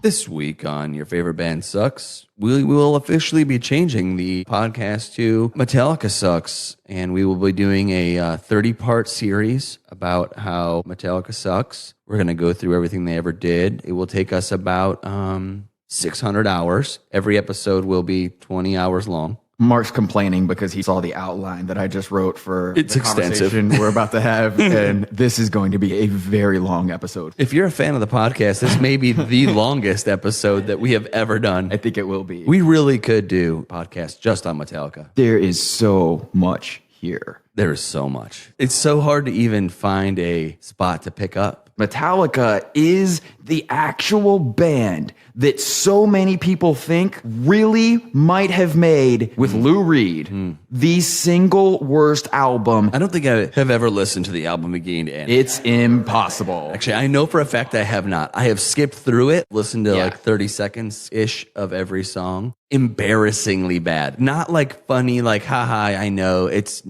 This week on Your Favorite Band Sucks, we will officially be changing the podcast to Metallica Sucks, and we will be doing a 30-part series about how Metallica sucks. We're going to go through everything they ever did. It will take us about 600 hours. Every episode will be 20 hours long. Mark's complaining because he saw the outline that I just wrote for the conversation we're about to have, and this is going to be a very long episode. If you're a fan of the podcast, this may be the longest episode that we have ever done. I think it will be. We really could do a podcast just on Metallica. There is so much here. There is so much. It's so hard to even find a spot to pick up. Metallica is the actual band that so many people think really might have made with Lou Reed the single worst album. I don't think I have ever listened to the album beginning to end. It's impossible. Actually, I know for a fact I have not. I have skipped through it, listened to like 30 seconds-ish of every song. Embarrassingly bad. Not like funny, like, haha, I know. It's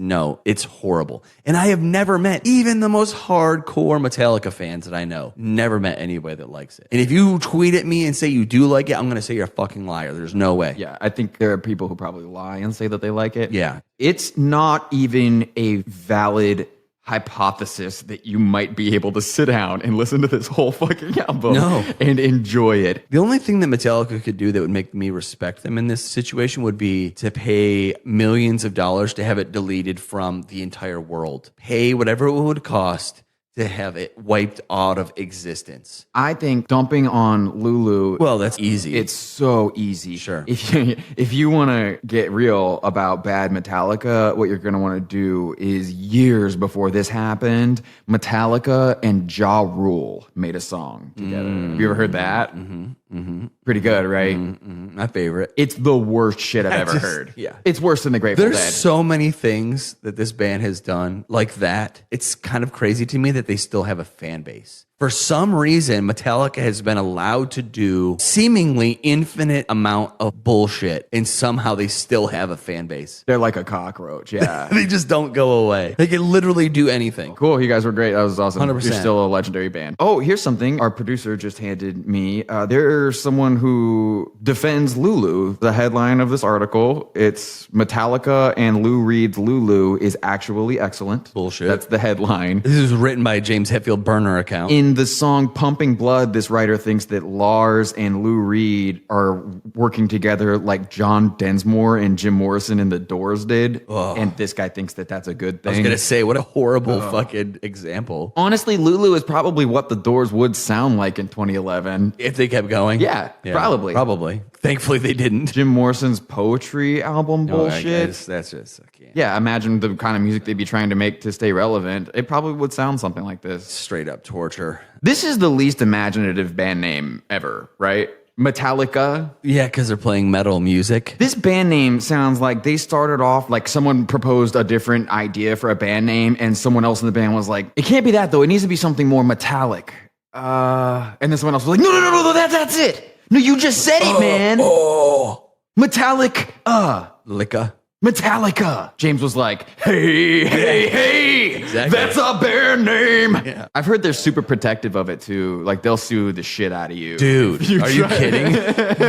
horrible. And I have never met even the most hardcore Metallica fans that I know. Never met anybody that likes it. And if you tweet at me and say you do like it, I'm going to say you're a fucking liar. There's no way. Yeah, I think there are people who probably lie and say that they like it. Yeah. It's not even a valid hypothesis that you might be able to sit down and listen to this whole fucking album and enjoy it. The only thing that Metallica could do that would make me respect them in this situation would be to pay millions of dollars to have it deleted from the entire world. Pay whatever it would cost to have it wiped out of existence. I think dumping on Lulu... Well, that's easy. It's so easy. Sure. If you want to get real about bad Metallica, what you're going to want to do is years before this happened, Metallica and Ja Rule made a song together. Have you ever heard that? Pretty good, right? My favorite. It's the worst shit I've ever heard. Yeah. It's worse than the Grateful Dead. There's so many things that this band has done like that. It's kind of crazy to me that they still have a fan base. For some reason, Metallica has been allowed to do seemingly infinite amount of bullshit, and somehow they still have a fan base. They're like a cockroach, yeah. They just don't go away. They can literally do anything. Cool, you guys were great. That was awesome. 100%. You're still a legendary band. Oh, here's something our producer just handed me. There's someone who defends Lulu. The headline of this article, it's Metallica and Lou Reed's Lulu is actually excellent. Bullshit. That's the headline. This is written by a James Hetfield burner account. In the song Pumping Blood, this writer thinks that Lars and Lou Reed are working together like John Densmore and Jim Morrison and the Doors did. Ugh. And this guy thinks that that's a good thing. I was going to say, what a horrible fucking example. Honestly, Lulu is probably what the Doors would sound like in 2011. If they kept going? Yeah, probably. Probably. Thankfully, they didn't. Jim Morrison's poetry album bullshit. That's just, I can't. Yeah, imagine the kind of music they'd be trying to make to stay relevant. It probably would sound something like this. Straight up torture. This is the least imaginative band name ever, right? Metallica. Yeah, because they're playing metal music. This band name sounds like they started off like someone proposed a different idea for a band name and someone else in the band was like, it can't be that though. It needs to be something more metallic. And then someone else was like, no, that's it. No, you just said it, man. Metallic. Metallica. James was like, hey, exactly. That's a band name. Yeah. I've heard they're super protective of it too. Like they'll sue the shit out of you. Dude, are you kidding?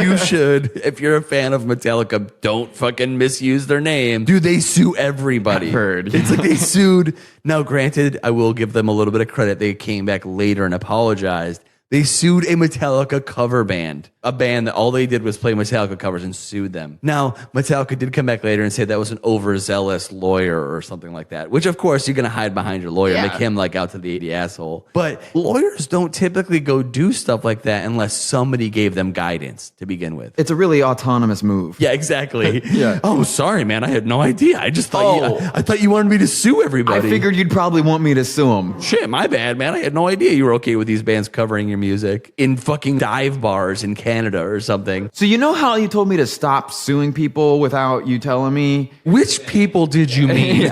You should. If you're a fan of Metallica, don't fucking misuse their name. Dude, they sue everybody. I've heard. It's like they sued. Now, granted, I will give them a little bit of credit. They came back later and apologized. They sued a Metallica cover band, a band that all they did was play Metallica covers and sued them. Now, Metallica did come back later and say that was an overzealous lawyer or something like that, which of course you're going to hide behind your lawyer, make him like out to the asshole. But lawyers don't typically go do stuff like that unless somebody gave them guidance to begin with. It's a really autonomous move. Yeah, exactly. Oh, sorry, man. I had no idea. I just thought I thought you wanted me to sue everybody. I figured you'd probably want me to sue them. Shit, my bad, man. I had no idea you were okay with these bands covering your music in fucking dive bars in Canada or something. So you know how you told me to stop suing people without you telling me? Which people did you mean?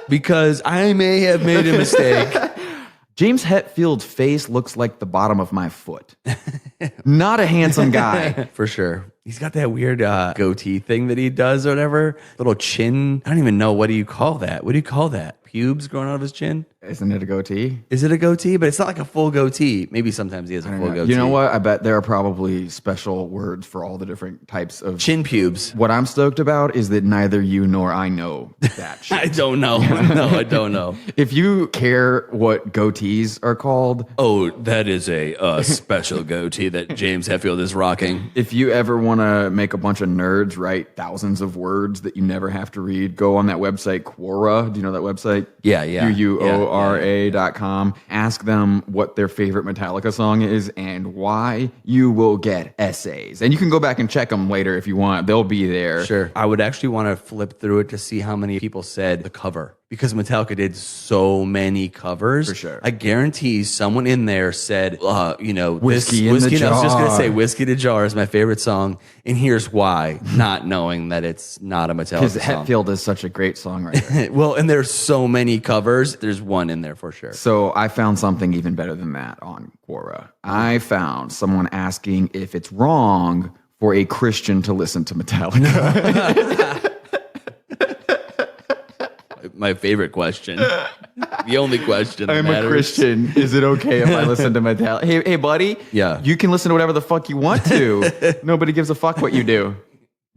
Because I may have made a mistake. James Hetfield's face looks like the bottom of my foot. Not a handsome guy. For sure. He's got that weird goatee thing that he does or whatever. Little chin. I don't even know. What do you call that? What do you call that? Pubes growing out of his chin? Isn't it a goatee? Is it a goatee? But it's not like a full goatee. Maybe sometimes he has a full goatee. You know what? I bet there are probably special words for all the different types of Chin pubes. What I'm stoked about is that neither you nor I know that shit. I don't know. No, I don't know. If you care what goatees are called, Oh, that is a special goatee that James Hetfield is rocking. if you ever want to make a bunch of nerds write thousands of words that you never have to read, go on that website, Quora. Do you know that website? Yeah. QUORA.com. Ask them what their favorite Metallica song is and why. You will get essays. And you can go back and check them later if you want. They'll be there. Sure. I would actually want to flip through it to see how many people said the cover. Because Metallica did so many covers. For sure. I guarantee someone in there said, Whiskey in the I was just going to Jar. say Whiskey in the Jar is my favorite song. And here's why, not knowing that it's not a Because Metallica song. Hetfield is such a great songwriter. Well, and there's so many covers. There's one in there for sure. So I found something even better than that on Quora. I found someone asking if it's wrong for a Christian to listen to Metallica. My favorite question. The only question that I'm matters. a Christian. Is it okay if I listen to Metallica? Hey, buddy. Yeah. You can listen to whatever the fuck you want to. Nobody gives a fuck what you do.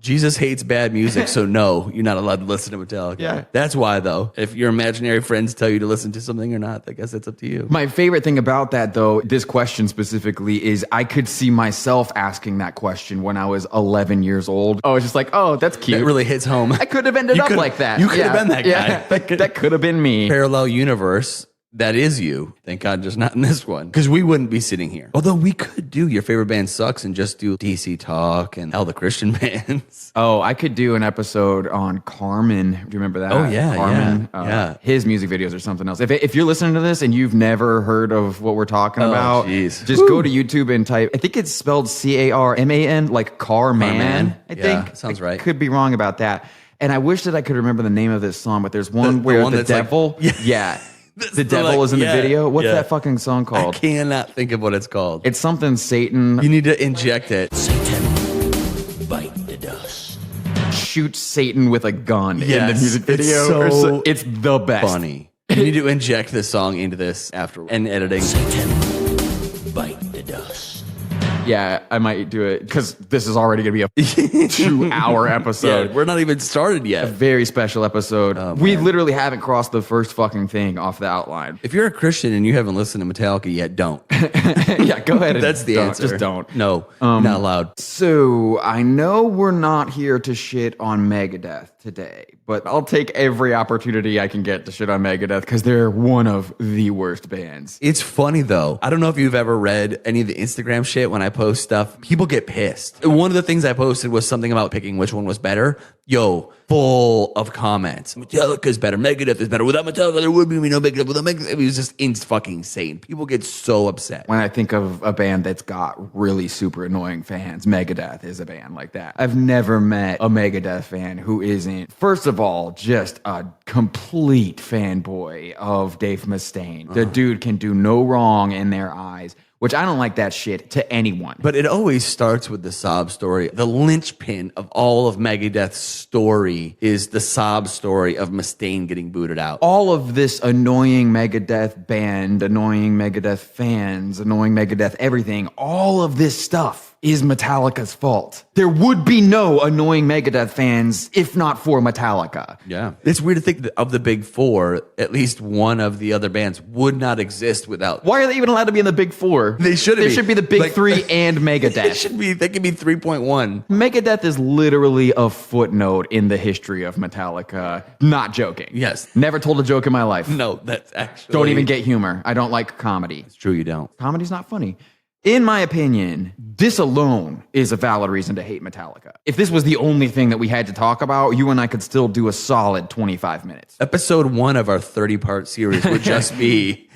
Jesus hates bad music, so no, you're not allowed to listen to Metallica. Yeah. That's why, though. If your imaginary friends tell you to listen to something or not, I guess it's up to you. My favorite thing about that, though, this question specifically, is I could see myself asking that question when I was 11 years old. I was just like, oh, that's cute. It really hits home. I could have ended up like that. You could have been that guy. Yeah, that could have been me. Parallel universe. That is you. Thank God just not in this one. Because we wouldn't be sitting here. Although we could do Your Favorite Band Sucks and just do DC Talk and all the Christian bands. Oh, I could do an episode on Carmen. Do you remember that? Oh, yeah, Carmen. yeah. His music videos are something else. If you're listening to this and you've never heard of what we're talking about, jeez. just go to YouTube and type, I think it's spelled Carman, like Carman, Carman. I Yeah, think. sounds I right. could be wrong about that. And I wish that I could remember the name of this song, but there's one The where one the that's like- devil, Yeah. the devil is in the video. What's yeah. that fucking song I called? cannot think of what it's called. It's something Satan You need to inject it. Satan, bite the dust. shoots Satan with a gun in the Yes, music it's video. so It's the best. Funny. You need to inject this song into this after and editing. Satan, bite the dust. Yeah, I might do it because this is already going to be a 2-hour episode. Yeah, we're not even started A yet. very special episode. We literally haven't crossed the first fucking thing off the outline. If you're a Christian and you haven't listened to Metallica yet, don't. Yeah, go ahead. And That's the don't. answer. Just don't. No, not allowed. So I know we're not here to shit on Megadeth today, but I'll take every opportunity I can get to shit on Megadeth because they're one of the worst bands. It's funny though. I don't know if you've ever read any of the Instagram shit when I post stuff. People get pissed. One of the things I posted was something about picking which one was better. Yo, full of comments. Metallica's better. Megadeth is better. Without Metallica, there would be no Megadeth. Without Megadeth, it was just fucking insane. People get so upset. When I think of a band that's got really super annoying fans, Megadeth is a band like that. I've never met a Megadeth fan who isn't, first of all, just a complete fanboy of Dave Mustaine. The dude can do no wrong in their eyes, which I don't like that shit to anyone. But it always starts with the sob story. The linchpin of all of Megadeth's story is the sob story of Mustaine getting booted out. all of this annoying Megadeth band, annoying Megadeth fans, annoying Megadeth everything, all of this stuff is Metallica's fault. There would be no annoying Megadeth fans if not for Metallica. Yeah. It's weird to think that of the big four, at least one of the other bands would not exist without. Why are they even allowed to be in the big four? They shouldn't They be. should be the big Like- three and They Megadeth. could be 3.1. Megadeth is literally a footnote in the history of Metallica. Not joking. Yes. Never told a joke in my life. No, that's actually. Don't even get humor. I don't like comedy. It's true, you don't. Comedy's not funny. In my opinion, this alone is a valid reason to hate Metallica. If this was the only thing that we had to talk about, you and I could still do a solid 25 minutes. Episode 1 of our 30-part series would just be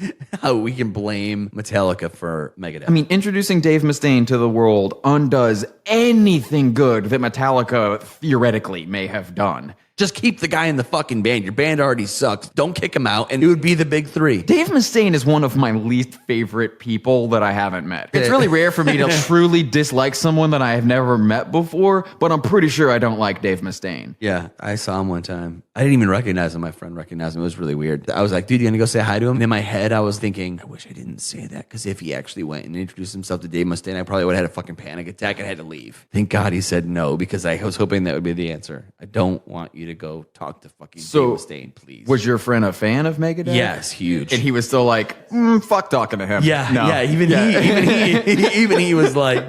how we can blame Metallica for Megadeth. I mean, introducing Dave Mustaine to the world undoes anything good that Metallica theoretically may have done. Just keep the guy in the fucking band. Your band already sucks. Don't kick him out, and it would be the big three. Dave Mustaine is one of my least favorite people that I haven't met. It's really rare for me to truly dislike someone that I have never met before, but I'm pretty sure I don't like Dave Mustaine. Yeah, I saw him one time. I didn't even recognize him. My friend recognized him. It was really weird. I was like, dude, you gonna go say hi to him? And in my head, I was thinking, I wish I didn't say that, because if he actually went and introduced himself to Dave Mustaine, I probably would have had a fucking panic attack and had to leave. Thank God he said no, because I was hoping that would be the answer. I don't want you to go talk to fucking Dave Mustaine, please. Was your friend a fan of Megadeth? Yes, huge. And he was still like, fuck talking to him. Yeah, No. yeah. Even he was like,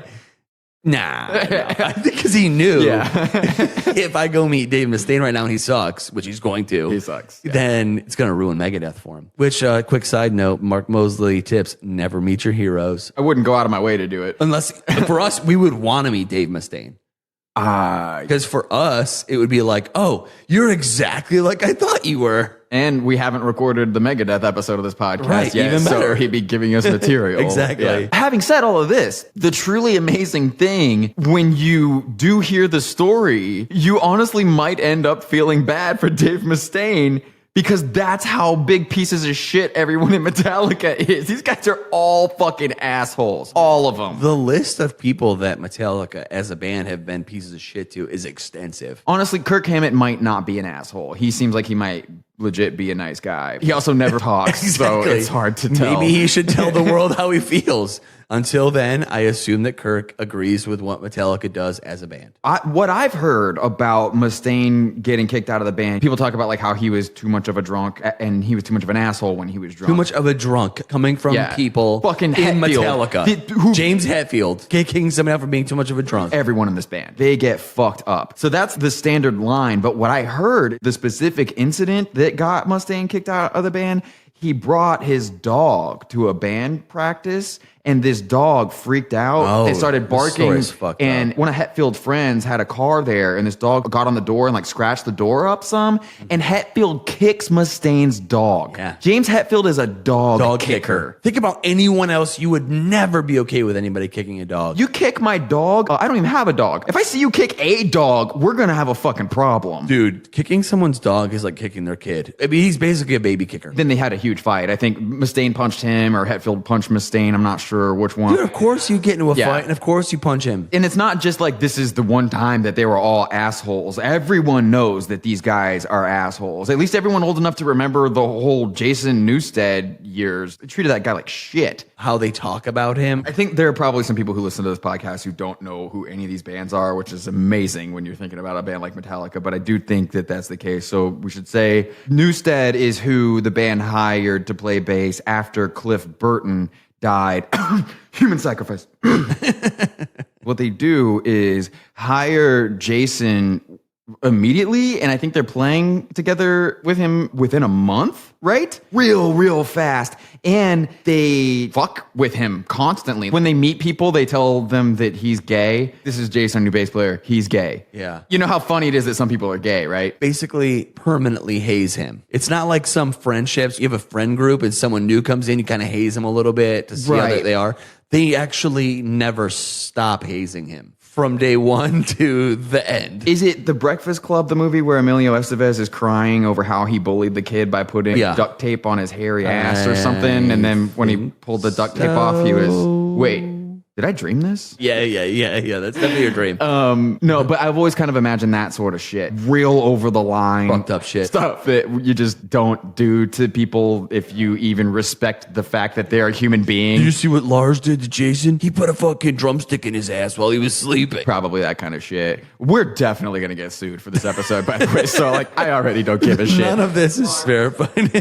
nah. I think because he knew if I go meet Dave Mustaine right now and he sucks, which he's going to, He sucks, yeah. then it's going to ruin Megadeth for him. Which, quick side note, Mark Mosley tips: never meet your heroes. I wouldn't go out of my way to do it. Unless for us, we would want to meet Dave Mustaine. Because for us, it would be like, oh, you're exactly like I thought you were. And we haven't recorded the Megadeth episode of this podcast Right, yet, even better. so he'd be giving us material. Exactly. Yeah. Having said all of this, the truly amazing thing, when you do hear the story, you honestly might end up feeling bad for Dave Mustaine, because that's how big pieces of shit everyone in Metallica is. These guys are all fucking assholes. All of them. The list of people that Metallica as a band have been pieces of shit to is extensive. Honestly, Kirk Hammett might not be an asshole. He seems like he might legit be a nice guy. He also never talks, so it's hard to tell. Maybe he should tell the world how he feels. Until then, I assume that Kirk agrees with what Metallica does as a band. What I've heard about Mustaine getting kicked out of the band, people talk about like how he was too much of a drunk and he was too much of an asshole when he was drunk. Too much of a drunk coming from people Fucking in Hetfield. Metallica. James Hetfield kicking someone out for being too much of a drunk. Everyone in this band, they get fucked up. So that's the standard line. But what I heard, the specific incident that got Mustaine kicked out of the band, he brought his dog to a band practice, and this dog freaked out and started barking. story's fucked And up. one of Hetfield's friends had a car there, and this dog got on the door and like scratched the door up some. And Hetfield kicks Mustaine's dog. Yeah. James Hetfield is a dog kicker. Think about anyone else. You would never be okay with anybody kicking a dog. You kick my dog? I don't even have a dog. If I see you kick a dog, we're gonna have a fucking problem. Dude, kicking someone's dog is like kicking their kid. I mean, he's basically a baby kicker. Then they had a huge fight. I think Mustaine punched him or Hetfield punched Mustaine. I'm not sure which one. Dude, of course you get into a Yeah. fight, and of course you punch him. And it's not just like this is the one time that they were all assholes. Everyone knows that these guys are assholes. At least everyone old enough to remember the whole Jason Newsted years. They treated that guy like shit. How they talk about him. I think there are probably some people who listen to this podcast who don't know who any of these bands are, which is amazing when you're thinking about a band like Metallica. But I do think that that's the case. So we should say Newsted is who the band hired to play bass after Cliff Burton died. Human sacrifice. What they do is hire Jason immediately, and I think they're playing together with him within a month, right? Real fast. And they fuck with him constantly. When they meet people, they tell them that he's gay. This is Jason, new bass player. He's gay. Yeah. You know how funny it is that some people are gay, right? Basically permanently haze him. It's not like some friendships. You have a friend group and someone new comes in, you kind of haze them a little bit to see how Right. they are. They actually never stop hazing him from day one to the end. Is it The Breakfast Club, the movie where Emilio Estevez is crying over how he bullied the kid by putting duct tape on his hairy ass or something? And then when he pulled the duct tape off, he was, wait, did I dream this? Yeah. That's definitely your dream. No, but I've always kind of imagined that sort of shit. Real over the line. Fucked up shit. Stuff that you just don't do to people if you even respect the fact that they're a human being. Did you see what Lars did to Jason? He put a fucking drumstick in his ass while he was sleeping. Probably that kind of shit. We're definitely going to get sued for this episode, by the way. So, like, I already don't give a shit. None of this is verified.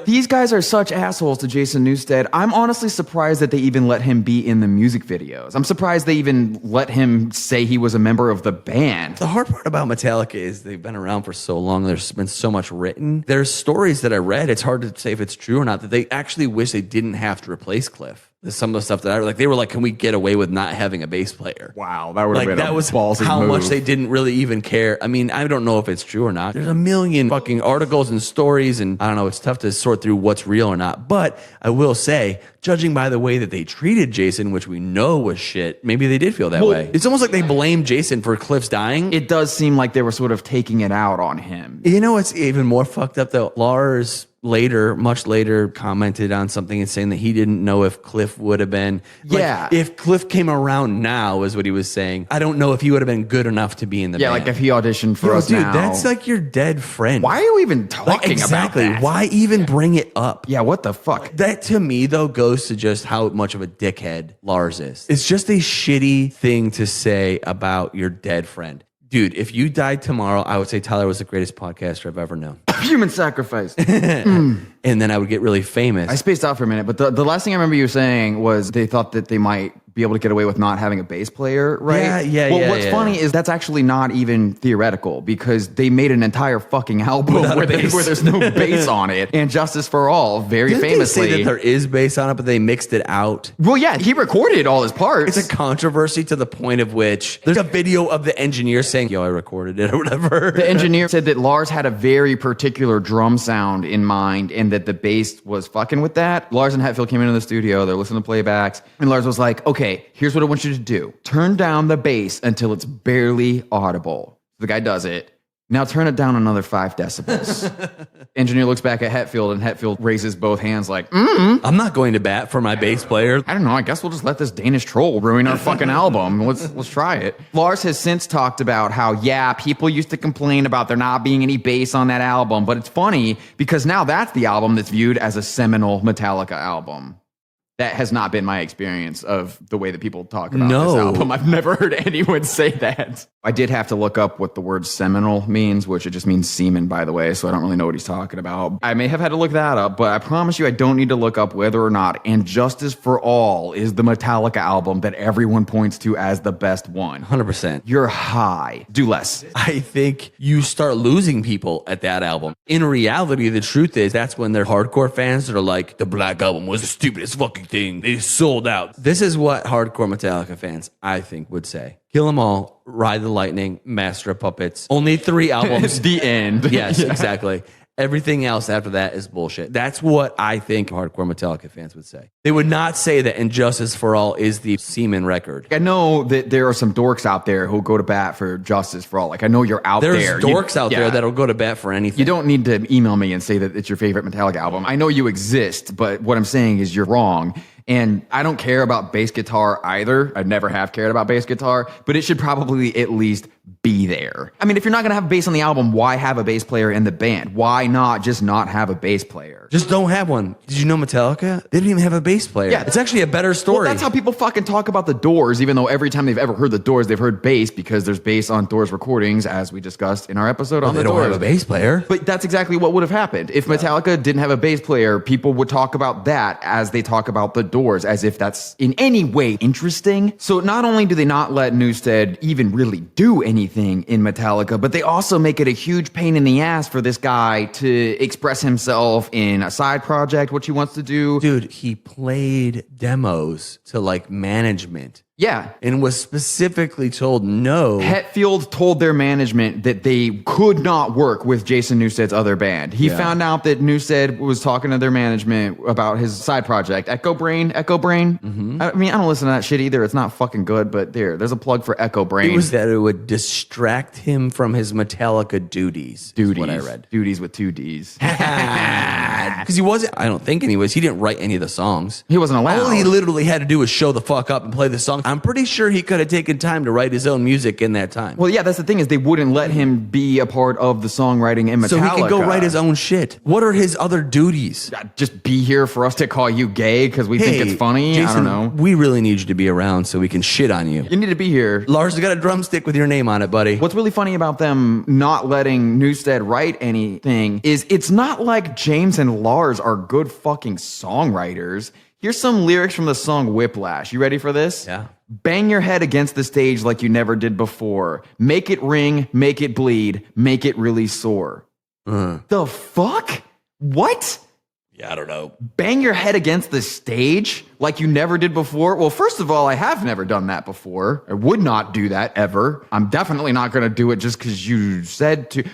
These guys are such assholes to Jason Newsted. I'm honestly surprised that they even let him be in the music videos. I'm surprised they even let him say he was a member of the band. The hard part about Metallica is they've been around for so long. There's been so much written. There's stories that I read. It's hard to say if it's true or not, that they actually wish they didn't have to replace Cliff. some of the stuff that they were like, can we get away with not having a bass player? Wow, that would have Like been that was ballsy how move. much they didn't really even care. I mean, I don't know if it's true or not. There's a million fucking articles and stories, and I don't know. It's tough to sort through what's real or not. But I will say, judging by the way that they treated Jason, which we know was shit, maybe they did feel that way. It's almost like they blamed Jason for Cliff's dying. It does seem like they were sort of taking it out on him. You know what's even more fucked up though? Lars much later, commented on something and saying that he didn't know if Cliff would have been. Yeah. If Cliff came around now, is what he was saying. I don't know if he would have been good enough to be in the band. Yeah, like if he auditioned for us dude, now. that's like your dead friend. Why are you even talking exactly. about that? Why even bring it up? Yeah, what the fuck? That to me though goes to just how much of a dickhead Lars is. It's just a shitty thing to say about your dead friend. Dude, if you died tomorrow, I would say Tyler was the greatest podcaster I've ever known. Human sacrifice. And then I would get really famous. I spaced out for a minute, but the last thing I remember you saying was they thought that they might be able to get away with not having a bass player, right? Yeah, what's funny is that's actually not even theoretical because they made an entire fucking album where there's no bass on it. And Justice for All, very Didn't famously. they say that there is bass on it, but they mixed it out? Well, yeah, he recorded all his parts. It's a controversy to the point of which there's a video of the engineer saying, yo, I recorded it or whatever. The engineer said that Lars had a very particular drum sound in mind and that the bass was fucking with that. Lars and Hetfield came into the studio, they're listening to playbacks, and Lars was like, okay, here's what I want you to do. Turn down the bass until it's barely audible. The guy does it. Now turn it down another 5 decibels. Engineer looks back at Hetfield, and Hetfield raises both hands like, I'm not going to bat for my bass player. I don't know. I guess we'll just let this Danish troll ruin our fucking album. Let's try it. Lars has since talked about how, yeah, people used to complain about there not being any bass on that album, but it's funny because now that's the album that's viewed as a seminal Metallica album. That has not been my experience of the way that people talk about this album. I've never heard anyone say that. I did have to look up what the word seminal means, which it just means semen, by the way, so I don't really know what he's talking about. I may have had to look that up, but I promise you I don't need to look up whether or not And Justice for All is the Metallica album that everyone points to as the best one. 100%. You're high. Do less. I think you start losing people at that album. In reality, the truth is that's when they're hardcore fans that are like, the Black Album was the stupidest fucking thing. They sold out. This is what hardcore Metallica fans, I think, would say. Kill 'Em All, Ride the Lightning, Master of Puppets. Only 3 albums. The end. Yes, exactly. Everything else after that is bullshit. That's what I think hardcore Metallica fans would say. They would not say that Injustice for All is the semen record. I know that there are some dorks out there who'll go to bat for Justice for All. Like, I know you're out There's there. dorks out there that'll go to bat for anything. You don't need to email me and say that it's your favorite Metallica album. I know you exist, but what I'm saying is you're wrong. And I don't care about bass guitar either. I never have cared about bass guitar, but it should probably at least be there. I mean, if you're not going to have bass on the album, why have a bass player in the band? Why not just not have a bass player? Just don't have one. Did you know Metallica? They didn't even have a bass player. Yeah. It's actually a better story. Well, that's how people fucking talk about the Doors, even though every time they've ever heard the Doors, they've heard bass because there's bass on Doors recordings, as we discussed in our episode on the they don't Doors. have a bass player. But that's exactly what would have happened. If Metallica didn't have a bass player, people would talk about that as they talk about the Doors, as if that's in any way interesting. So not only do they not let Newsted even really do anything in Metallica, but they also make it a huge pain in the ass for this guy to express himself in a side project, which he wants to do. Dude, he played demos to like management. Yeah. And was specifically told no. Hetfield told their management that they could not work with Jason Newsted's other band. He found out that Newsted was talking to their management about his side project, Echo Brain. Mm-hmm. I mean, I don't listen to that shit either. It's not fucking good, but there's a plug for Echo Brain. It was that it would distract him from his Metallica duties. Duties. Is what I read. Duties with 2 Ds. Because he wasn't, I don't think anyways, he didn't write any of the songs. He wasn't allowed. All he literally had to do was show the fuck up and play the song. I'm pretty sure he could have taken time to write his own music in that time. Well, yeah, that's the thing is they wouldn't let him be a part of the songwriting in Metallica. So he can go write his own shit. What are his other duties? Just be here for us to call you gay because we think it's funny? Jason, I don't know. We really need you to be around so we can shit on you. You need to be here. Lars has got a drumstick with your name on it, buddy. What's really funny about them not letting Newsted write anything is it's not like James and Lars are good fucking songwriters. Here's some lyrics from the song Whiplash. You ready for this? Yeah. Bang your head against the stage like you never did before. Make it ring, make it bleed, make it really sore. The fuck? What? Yeah, I don't know. Bang your head against the stage like you never did before? Well, first of all, I have never done that before. I would not do that ever. I'm definitely not going to do it just because you said to.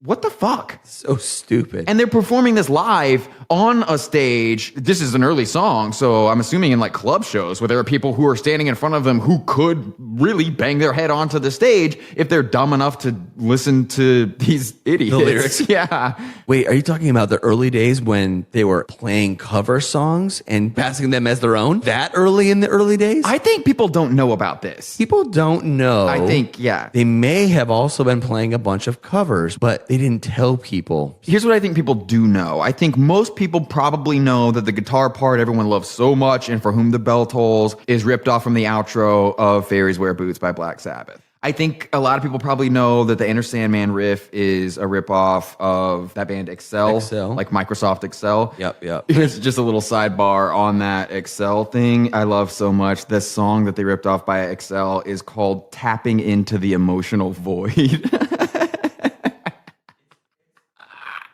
What the fuck? So stupid. And they're performing this live on a stage. This is an early song, so I'm assuming in like club shows where there are people who are standing in front of them who could really bang their head onto the stage if they're dumb enough to listen to these idiots. The lyrics? Yeah. Wait, are you talking about the early days when they were playing cover songs and passing them as their own? That early in the early days? I think people don't know about this. People don't know. I think, yeah. They may have also been playing a bunch of covers, but they didn't tell people. Here's what I think people do know. I think most people probably know that the guitar part everyone loves so much and For Whom the Bell Tolls is ripped off from the outro of Fairies Wear Boots by Black Sabbath. I think a lot of people probably know that the Enter Sandman riff is a ripoff of that band Excel, like Microsoft Excel. Yep. Here's just a little sidebar on that Excel thing I love so much. This song that they ripped off by Excel is called Tapping Into the Emotional Void.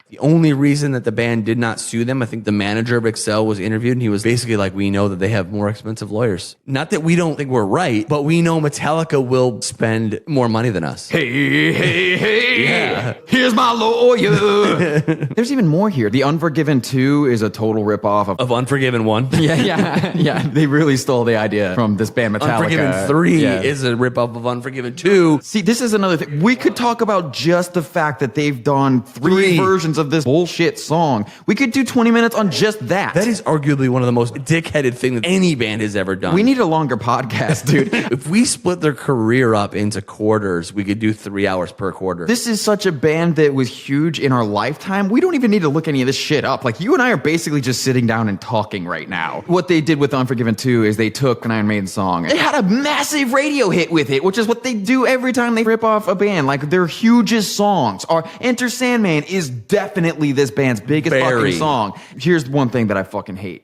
The only reason that the band did not sue them, I think the manager of Excel was interviewed and he was basically like, we know that they have more expensive lawyers. Not that we don't think we're right, but we know Metallica will spend more money than us. Hey, Yeah. here's my lawyer. There's even more here. The Unforgiven 2 is a total ripoff of... Of Unforgiven 1. Yeah. They really stole the idea from this band Metallica. Unforgiven 3 is a ripoff of Unforgiven 2. See, this is another thing. We could talk about just the fact that they've done three versions of this bullshit song. We could do 20 minutes on just that. That is arguably one of the most dickheaded things that any band has ever done. We need a longer podcast, dude. If we split their career up into quarters, we could do 3 hours per quarter. This is such a band that was huge in our lifetime. We don't even need to look any of this shit up. Like, you and I are basically just sitting down and talking right now. What they did with Unforgiven 2 is they took an Iron Maiden song. They had a massive radio hit with it, which is what they do every time they rip off a band. Like, their hugest songs are Enter Sandman is definitely this band's biggest fucking song. Here's one thing that I fucking hate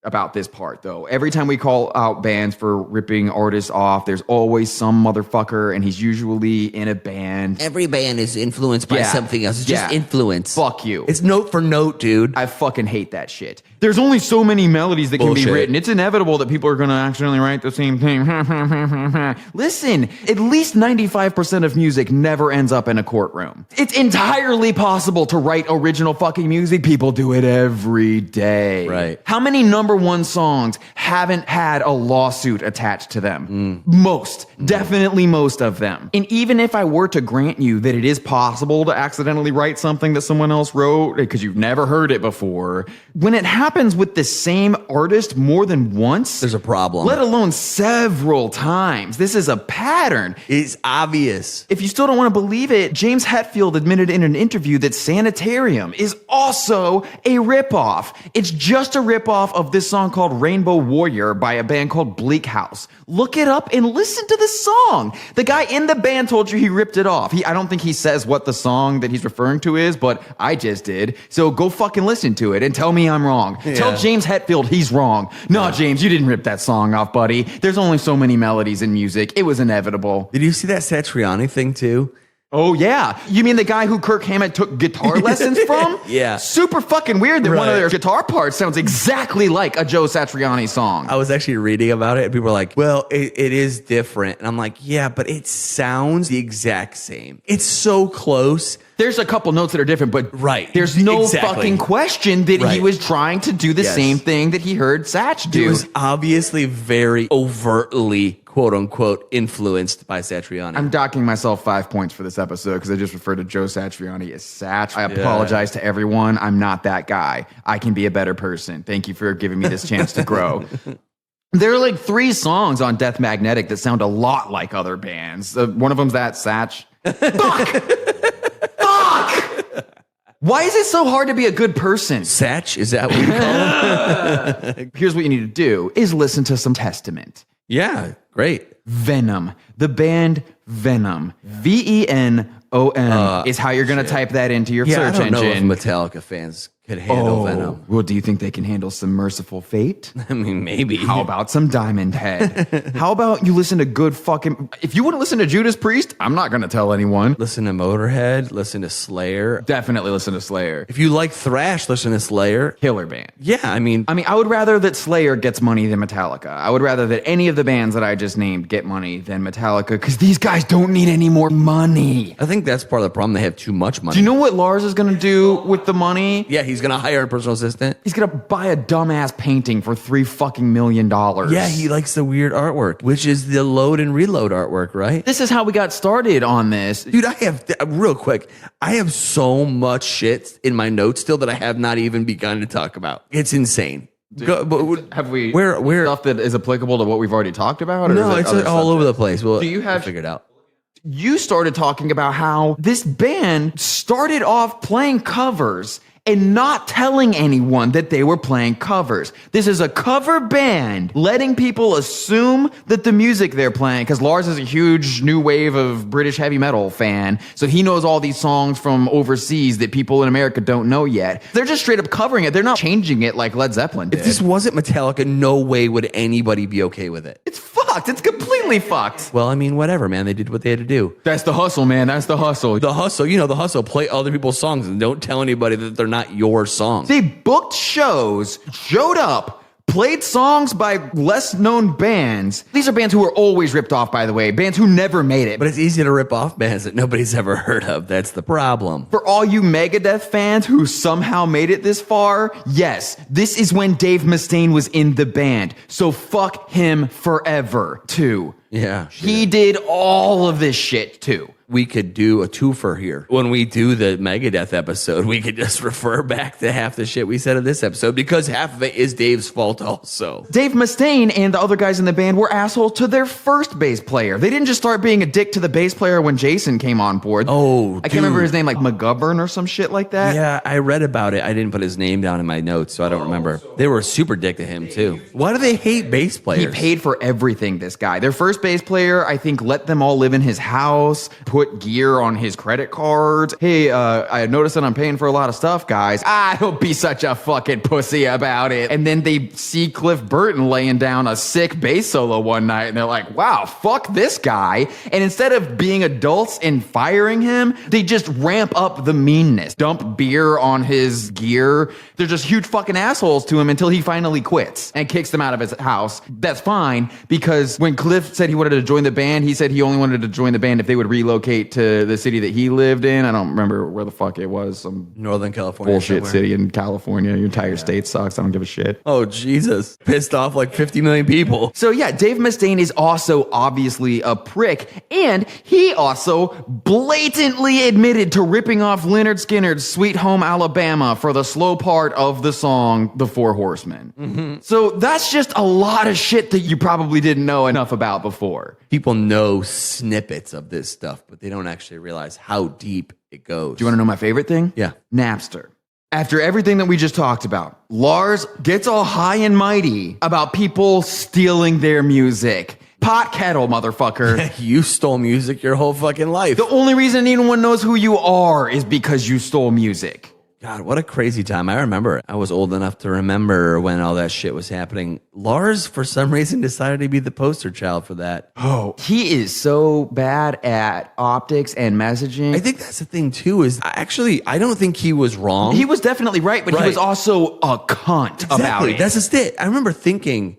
about this part, though. Every time we call out bands for ripping artists off, there's always some motherfucker, and he's usually in a band. Every band is influenced by something else. It's just influence. Fuck you. It's note for note, dude. I fucking hate that shit. There's only so many melodies that can be written. It's inevitable that people are going to accidentally write the same thing. Listen, at least 95% of music never ends up in a courtroom. It's entirely possible to write original fucking music. People do it every day. Right. How many number one songs haven't had a lawsuit attached to them? Most. Definitely most of them. And even if I were to grant you that it is possible to accidentally write something that someone else wrote because you've never heard it before, when it happens with the same artist more than once, there's a problem. Let alone several times. This is a pattern. It's obvious. If you still don't want to believe it, James Hetfield admitted in an interview that Sanitarium is also a ripoff. It's just a ripoff of this song called Rainbow Warrior by a band called Bleak House. Look it up and listen to this song. The guy in the band told you he ripped it off. I don't think he says what the song that he's referring to is, but I just did. So go fucking listen to it and tell me I'm wrong. Yeah. Tell James Hetfield he's wrong. No, James, you didn't rip that song off, buddy. There's only so many melodies in music. It was inevitable. Did you see that Satriani thing too? Oh, yeah. You mean the guy who Kirk Hammett took guitar lessons from? Yeah. Super fucking weird that one of their guitar parts sounds exactly like a Joe Satriani song. I was actually reading about it, and people were like, well, it is different. And I'm like, yeah, but it sounds the exact same. It's so close. There's a couple notes that are different, but there's no fucking question that he was trying to do the same thing that he heard Satch do. It was obviously very overtly, quote unquote, influenced by Satriani. I'm docking myself 5 points for this episode because I just referred to Joe Satriani as Satch. I apologize to everyone. I'm not that guy. I can be a better person. Thank you for giving me this chance to grow. There are like 3 songs on Death Magnetic that sound a lot like other bands. One of them's that Satch. Fuck! Why is it so hard to be a good person? Satch? Is that what you call him? Here's what you need to do is listen to some Testament. Yeah, great. Venom. The band Venom. Venom is how you're going to type that into your search engine. I don't know if Metallica fans could handle Venom. Well, do you think they can handle some Merciful Fate? I mean, maybe. How about some Diamond Head? How about you listen to good fucking... If you want to listen to Judas Priest, I'm not going to tell anyone. Listen to Motorhead, listen to Slayer. Definitely listen to Slayer. If you like thrash, listen to Slayer. Killer band. Yeah, I mean, I would rather that Slayer gets money than Metallica. I would rather that any of the bands that I just named get money than Metallica, because these guys don't need any more money. I think that's part of the problem. They have too much money. Do you know what Lars is going to do with the money? Yeah, he's going to hire a personal assistant. He's going to buy a dumbass painting for $3 million. Yeah, he likes the weird artwork, which is the load and reload artwork, right? This is how we got started on this. Dude, real quick, I have so much shit in my notes still that I have not even begun to talk about. It's insane. Have we where stuff that is applicable to what we've already talked about? Or no, is it it's other all over the subjects? place. Well, Do you have- I'll figure it out. You started talking about how this band started off playing covers and not telling anyone that they were playing covers. This is a cover band, letting people assume that the music they're playing, because Lars is a huge new wave of British heavy metal fan, so he knows all these songs from overseas that people in America don't know yet. They're just straight up covering it. They're not changing it like Led Zeppelin did. If this wasn't Metallica, no way would anybody be okay with it. It's fucked. It's completely fucked. Well, I mean, whatever, man. They did what they had to do. That's the hustle, man. That's the hustle. The hustle, the hustle. Play other people's songs and don't tell anybody that they're not your songs. They booked shows, showed up, played songs by less known bands. These are bands who are always ripped off, by the way. Bands who never made it. But it's easy to rip off bands that nobody's ever heard of. That's the problem. For all you Megadeth fans who somehow made it this far, yes, this is when Dave Mustaine was in the band. So fuck him forever, too. Yeah. He did all of this shit, too. We could do a twofer here. When we do the Megadeth episode, we could just refer back to half the shit we said in this episode because half of it is Dave's fault also. Dave Mustaine and the other guys in the band were assholes to their first bass player. They didn't just start being a dick to the bass player when Jason came on board. Oh, I can't remember his name, like McGovern or some shit like that. Yeah, I read about it. I didn't put his name down in my notes, so I don't remember. They were super dick to him, too. Why do they hate bass players? He paid for everything, this guy. Their first bass player, I think, let them all live in his house, put gear on his credit cards. Hey, I noticed that I'm paying for a lot of stuff, guys. Don't be such a fucking pussy about it. And then they see Cliff Burton laying down a sick bass solo one night, and they're like, wow, fuck this guy. And instead of being adults and firing him, they just ramp up the meanness. Dump beer on his gear. They're just huge fucking assholes to him until he finally quits and kicks them out of his house. That's fine, because when Cliff said he wanted to join the band, he said he only wanted to join the band if they would relocate to the city that he lived in. I don't remember where the fuck it was. Some Northern California. bullshit somewhere. city in California. Your entire state sucks. I don't give a shit. Oh, Jesus. Pissed off like 50 million people. So yeah, Dave Mustaine is also obviously a prick, and he also blatantly admitted to ripping off Lynyrd Skynyrd's Sweet Home Alabama for the slow part of the song The Four Horsemen. Mm-hmm. So that's just a lot of shit that you probably didn't know enough about before. People know snippets of this stuff, but they don't actually realize how deep it goes. Do you want to know my favorite thing? Yeah. Napster. After everything that we just talked about, Lars gets all high and mighty about people stealing their music. Pot kettle, motherfucker. You stole music your whole fucking life. The only reason anyone knows who you are is because you stole music. God, what a crazy time. I remember. I was old enough to remember when all that shit was happening. Lars, for some reason, decided to be the poster child for that. Oh, he is so bad at optics and messaging. I think that's the thing, too, is actually, I don't think he was wrong. He was definitely right, but he Right. was also a cunt about Exactly. it. That's it. I remember thinking,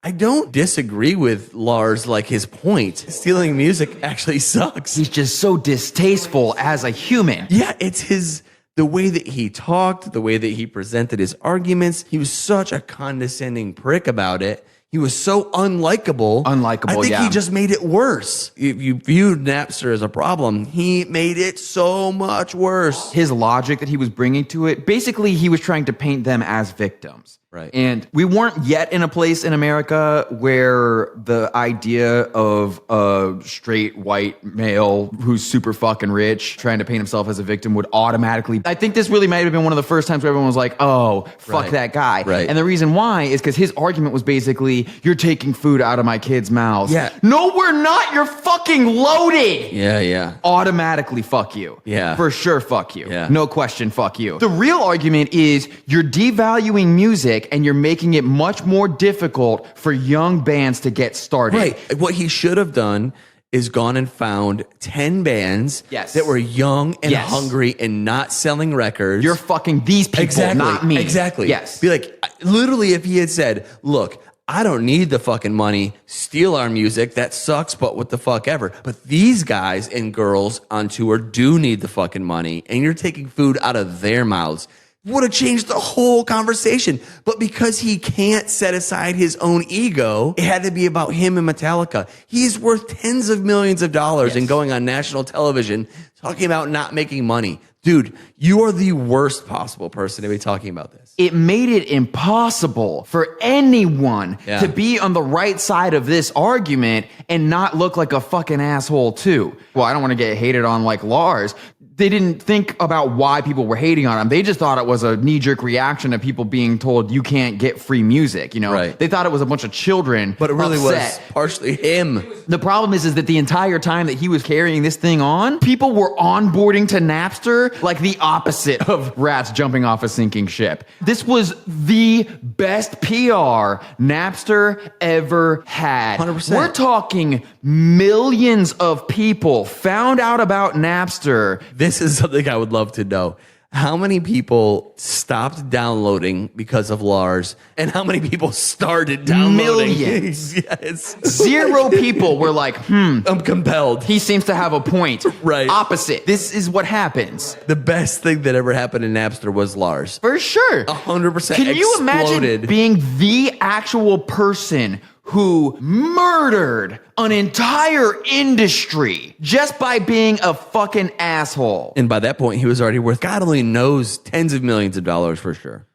I don't disagree with Lars, like his point. Stealing music actually sucks. He's just so distasteful as a human. Yeah, it's the way that he talked, the way that he presented his arguments. He was such a condescending prick about it. He was so unlikable. I think yeah. he just made it worse. If you viewed Napster as a problem, he made it so much worse. His logic that he was bringing to it, basically he was trying to paint them as victims. Right. And we weren't yet in a place in America where the idea of a straight white male who's super fucking rich trying to paint himself as a victim would automatically... I think this really might have been one of the first times where everyone was like, oh, fuck Right. that guy. Right. And the reason why is because his argument was basically, me, you're taking food out of my kids' mouths. Yeah. No, we're not. You're fucking loaded. Yeah. Automatically fuck you. Yeah. For sure fuck you. Yeah. No question fuck you. The real argument is you're devaluing music and you're making it much more difficult for young bands to get started. Right. What he should have done is gone and found 10 bands that were young and hungry and not selling records. You're fucking these people, not me. Exactly. Yes. Be like, literally, if he had said, look, I don't need the fucking money, steal our music, that sucks, but what the fuck ever. But these guys and girls on tour do need the fucking money, and you're taking food out of their mouths. Would have changed the whole conversation. But because he can't set aside his own ego, it had to be about him and Metallica. He's worth tens of millions of dollars and going on national television talking about not making money. Dude, you are the worst possible person to be talking about this. It made it impossible for anyone to be on the right side of this argument and not look like a fucking asshole too. Well, I don't want to get hated on like Lars. They didn't think about why people were hating on him. They just thought it was a knee-jerk reaction to people being told you can't get free music, you know? Right. They thought it was a bunch of children But it really upset. was partially him. The problem is that the entire time that he was carrying this thing on, people were onboarding to Napster like the opposite of rats jumping off a sinking ship. This was the best PR Napster ever had. 100%. We're talking millions of people found out about Napster. This is something I would love to know. How many people stopped downloading because of Lars, and how many people started downloading? Millions. Yes. 0 people were like, I'm compelled. he seems to have a point. Right. Opposite. This is what happens. The best thing that ever happened in Napster was Lars. For sure. 100% Can you imagine exploded. being the actual person who murdered an entire industry just by being a fucking asshole? And by that point, he was already worth, God only knows, tens of millions of dollars for sure.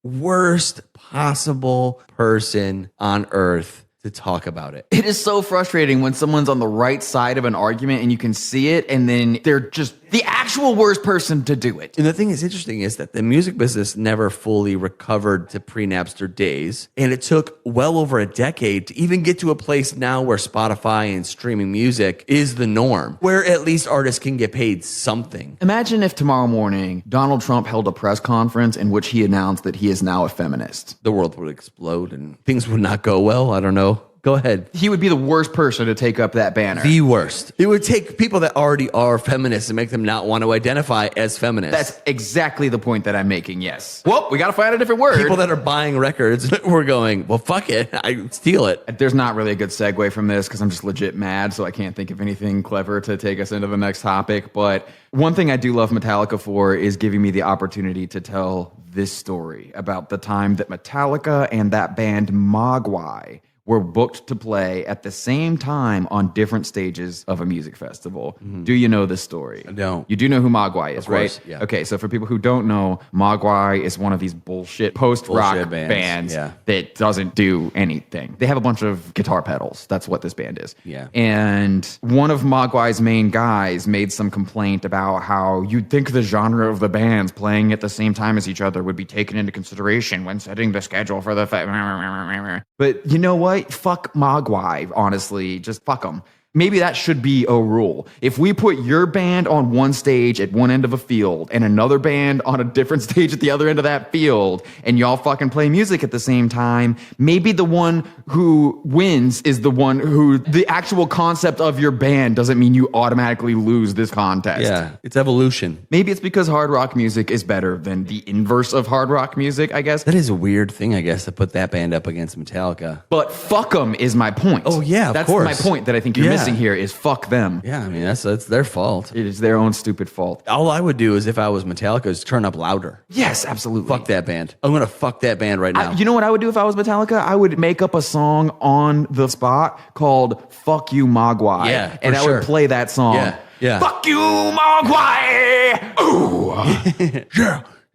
Worst possible person on earth to talk about it. It is so frustrating when someone's on the right side of an argument and you can see it, and then they're just the actual worst person to do it. And the thing that's interesting is that the music business never fully recovered to pre-Napster days. And it took well over a decade to even get to a place now where Spotify and streaming music is the norm, where at least artists can get paid something. Imagine if tomorrow morning Donald Trump held a press conference in which he announced that he is now a feminist. The world would explode and things would not go well. I don't know. Go ahead. He would be the worst person to take up that banner. The worst. It would take people that already are feminists and make them not want to identify as feminists. That's exactly the point that I'm making, yes. Well, we got to find a different word. People that are buying records, we're going, well, fuck it. I steal it. There's not really a good segue from this because I'm just legit mad, so I can't think of anything clever to take us into the next topic. But one thing I do love Metallica for is giving me the opportunity to tell this story about the time that Metallica and that band Mogwai were booked to play at the same time on different stages of a music festival. Do you know this story? I don't. You do know who Mogwai is, Of course, right? yeah. Okay, so for people who don't know, Mogwai is one of these bullshit post-rock Bullshit bands, yeah. that doesn't do anything. They have a bunch of guitar pedals. That's what this band is. Yeah. And one of Mogwai's main guys made some complaint about how you'd think the genre of the bands playing at the same time as each other would be taken into consideration when setting the schedule for the... But you know what? Fuck Mogwai, honestly. Just fuck them. Maybe that should be a rule. If we put your band on one stage at one end of a field and another band on a different stage at the other end of that field, and y'all fucking play music at the same time, maybe the one who wins is the one who the actual concept of your band doesn't mean you automatically lose this contest. Yeah, it's evolution. Maybe it's because hard rock music is better than the inverse of hard rock music, I guess. That is a weird thing, I guess, to put that band up against Metallica. But fuck them is my point. Oh, yeah, of course. That's my point that I think you're missing here is fuck them. Yeah, I mean, that's their fault. It is their own stupid fault. All I would do is if I was Metallica is turn up louder. Yes, absolutely. Fuck that band. I'm going to fuck that band right now. You know what I would do if I was Metallica? I would make up a song on the spot called Fuck You Mogwai. Yeah, for and I sure. would play that song. Yeah, yeah. Fuck you Mogwai! Ooh!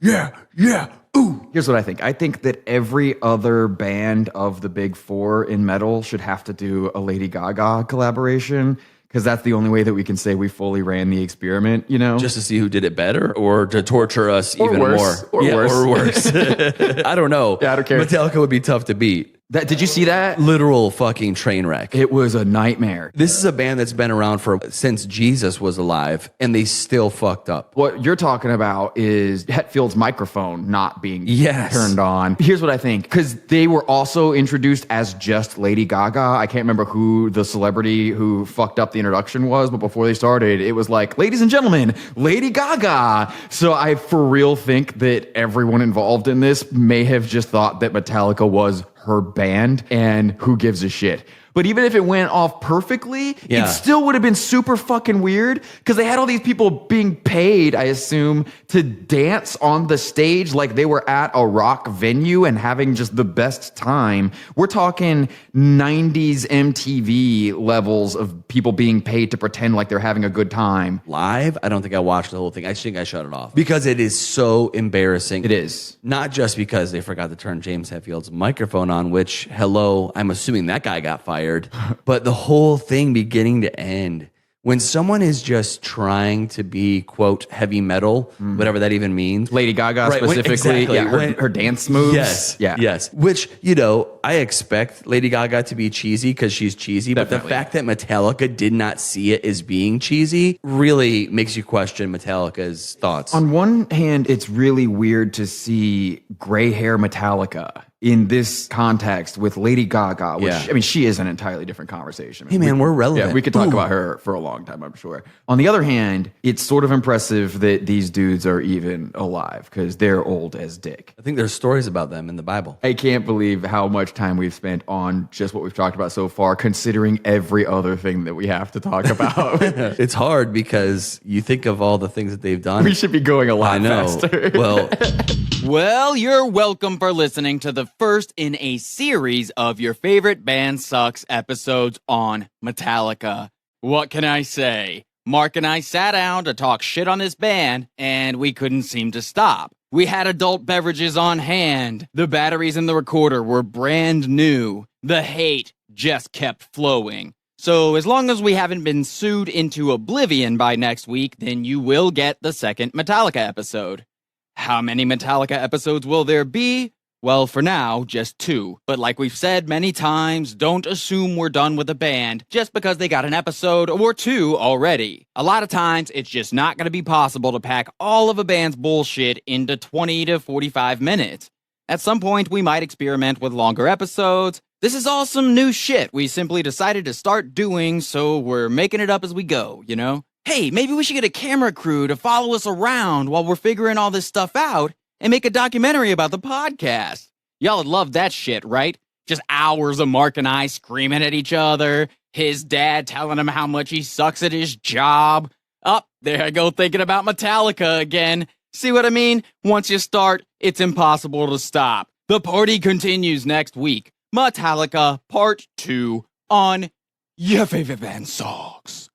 yeah. Ooh. Here's what I think. I think that every other band of the big four in metal should have to do a Lady Gaga collaboration, because that's the only way that we can say we fully ran the experiment, you know? Just to see who did it better or to torture us Or even worse. more. Or worse. Or worse. I don't know. Yeah, I don't care. Metallica would be tough to beat. Did you see that? Literal fucking train wreck. It was a nightmare. This is a band that's been around since Jesus was alive, and they still fucked up. What you're talking about is Hetfield's microphone not being Yes. turned on. Here's what I think. Because they were also introduced as just Lady Gaga. I can't remember who the celebrity who fucked up the introduction was, but before they started, it was like, ladies and gentlemen, Lady Gaga. So I for real think that everyone involved in this may have just thought that Metallica was her band, and who gives a shit. But even if it went off perfectly, Yeah. it still would have been super fucking weird because they had all these people being paid, I assume, to dance on the stage like they were at a rock venue and having just the best time. We're talking 90s MTV levels of people being paid to pretend like they're having a good time. Live, I don't think I watched the whole thing. I think I shut it off because it is so embarrassing. It is. Not just because they forgot to turn James Hetfield's microphone on, which, hello, I'm assuming that guy got fired, but the whole thing beginning to end. When someone is just trying to be, quote, heavy metal, whatever that even means. Lady Gaga Right, specifically, exactly. yeah, her dance moves. Yes. Yeah. Yes. Which, I expect Lady Gaga to be cheesy because she's cheesy, but the Definitely. fact that Metallica did not see it as being cheesy really makes you question Metallica's thoughts. On one hand, it's really weird to see gray hair Metallica in this context with Lady Gaga, which, Yeah. I mean, she is an entirely different conversation. Hey, man, we're relevant. Yeah, we could talk Boom. about her for a long time, I'm sure. On the other hand, it's sort of impressive that these dudes are even alive because they're old as dick. I think there's stories about them in the Bible. I can't believe how much time we've spent on just what we've talked about so far, considering every other thing that we have to talk about. It's hard because you think of all the things that they've done. We should be going a lot I know. faster. Well, Well, you're welcome for listening to the first in a series of your favorite band sucks episodes on Metallica. What can I say? Mark and I sat down to talk shit on this band, and we couldn't seem to stop. We had adult beverages on hand. The batteries in the recorder were brand new. The hate just kept flowing. So as long as we haven't been sued into oblivion by next week, then you will get the second Metallica episode. How many Metallica episodes will there be? Well, for now, just 2. But like we've said many times, don't assume we're done with a band just because they got an episode or 2 already. A lot of times, it's just not going to be possible to pack all of a band's bullshit into 20 to 45 minutes. At some point, we might experiment with longer episodes. This is all some new shit we simply decided to start doing, so we're making it up as we go, you know? Hey, maybe we should get a camera crew to follow us around while we're figuring all this stuff out and make a documentary about the podcast. Y'all would love that shit, right? Just hours of Mark and I screaming at each other, his dad telling him how much he sucks at his job. Up, there I go thinking about Metallica again. See what I mean? Once you start, it's impossible to stop. The party continues next week. Metallica Part 2 on Your Favorite Band Songs.